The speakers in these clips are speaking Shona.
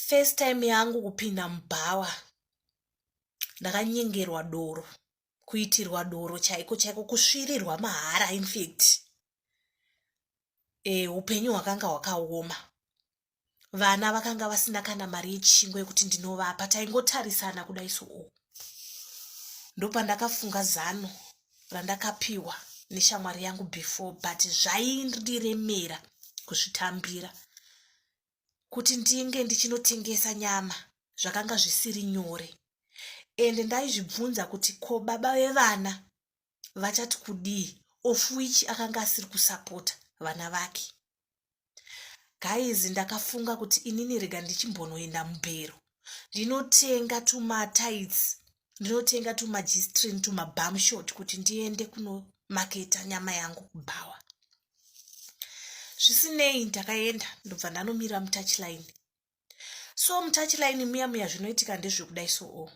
First time yangu kupinda mubhawa ndakanyengerwa doro, kuitirwa doro chaiko chaiko, kusvirirwa mahara. In fact upenyu hwakanga hwakaoma. Vana vakanga vasina kana mari yechingwa yekuti ndinovapa, taingotarisana kudai so. Ndopandakafunga zano randakapiwa neshamwari yangu before, but zvaindiremera kuzvitambira kuti ndinge ndichinotengesa nyama. Zvakanga zvisiri nyore, ende ndaizvibvunza kuti ko baba vevana vachati kudii, of which akanga asiri kusapota vana vake. Guys, ndakafunga kuti inini rega ndichimbonoenda mubhero ndinotenga tumatights, ndinotenga tumagistrin, tumabamshot kuti ndiende kunomaketa nyama yangu kubhawa. Zvisinei, ndakaenda ndobva ndanomira mutouchline. So mutouchline muya zvinoitika ndezvekudai so.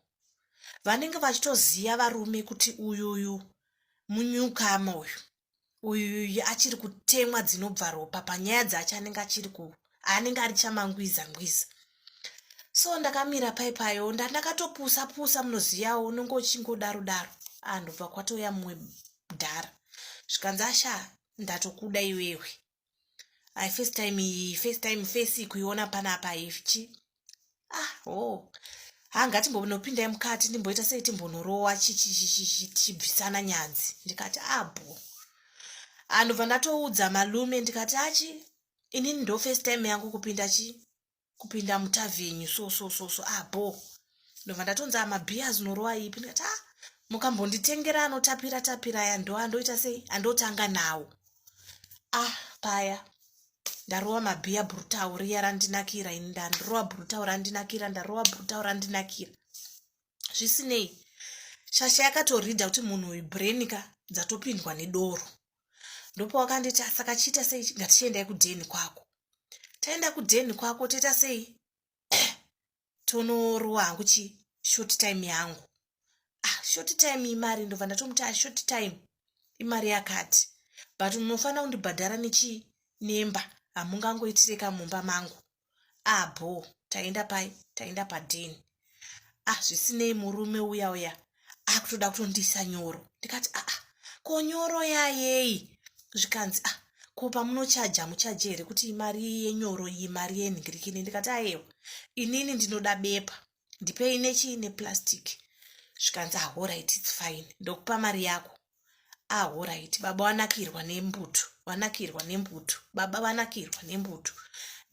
Vanenge vachitoziya varume kuti uyuyu munyukama, uyu achiri kutemwa dzinobva ropa panyaya dzacho, anenge ari chamangwiza ngwiza. So ndakamira paipayo ndakatopusa munoziyawo, unenge uchingodaro daro. Ndobva kwatoya mumwe dhara zvikanzi asha ndatokuda iwewe. First time face kuiona panapa ichi. Ngatimbonopindai mukati ndimboita sei timbonorowa tichibvisana nyanzi. Ndikati bo. Ndobva ndatoudza malume ndikati inini ndo first time yangu kupinda mutavenyu so. Bo. Ndobva ndatonza mabhiya zinorowa ipi. Ndikati mukambonditengera anotapira aya ndo andoita sei, andotanga nawo. Paya ndarowa mabhiya brutawo riya randinakira. Ini ndandirowa brutawo randinakira, ndarowa brutawo randinakira. Zvisinei, shasha yakatoridha kuti munhu uyu brain dzatopindwa nedoro. Ndopo wakanditi saka chiita sei, ngatichiendai kudheni kwako. Taenda kudheni kwako toita sei, tonorowa hangu short time yangu. Short time imari. Ndobva ndatomuti short time imari yakati, but munofanira kundibhadhara nemba, hamungangoitireka mumba mangu. Bo. Taenda padheni. Zvisinei, murume uya akutoda kutondisa nyoro. Ndikati ko nyoro yayei? Zvikanzi ko pamunochaja muchaje here kuti imari yenyoro iyi mari yenhingirikini? Ndikati ayewa, inini ndinoda bepa, ndipei neplastic. Zvikanzi alright, it's fine, ndokupa mari yako. Alright, baba wanakirwa nembutu, baba wanakirwa nembutu.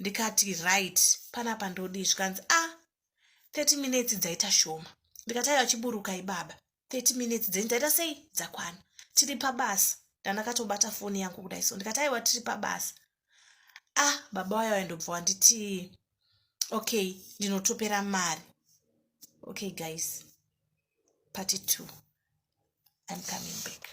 Ndikati right, panapa ndodi. Zvikanzi 30 minutes dzaita shoma. Ndikati aiwa chiburukai baba, 30 minutes dzenyu dzaita sei, dzakwana, tiri pabasa. Ndakatobata foni yangu kudai so. Ndikati aiwa tiri pabasa. Baba wayo ndobva wanditi okay, ndinotopera mari. Okay guys, part 2, I'm coming back.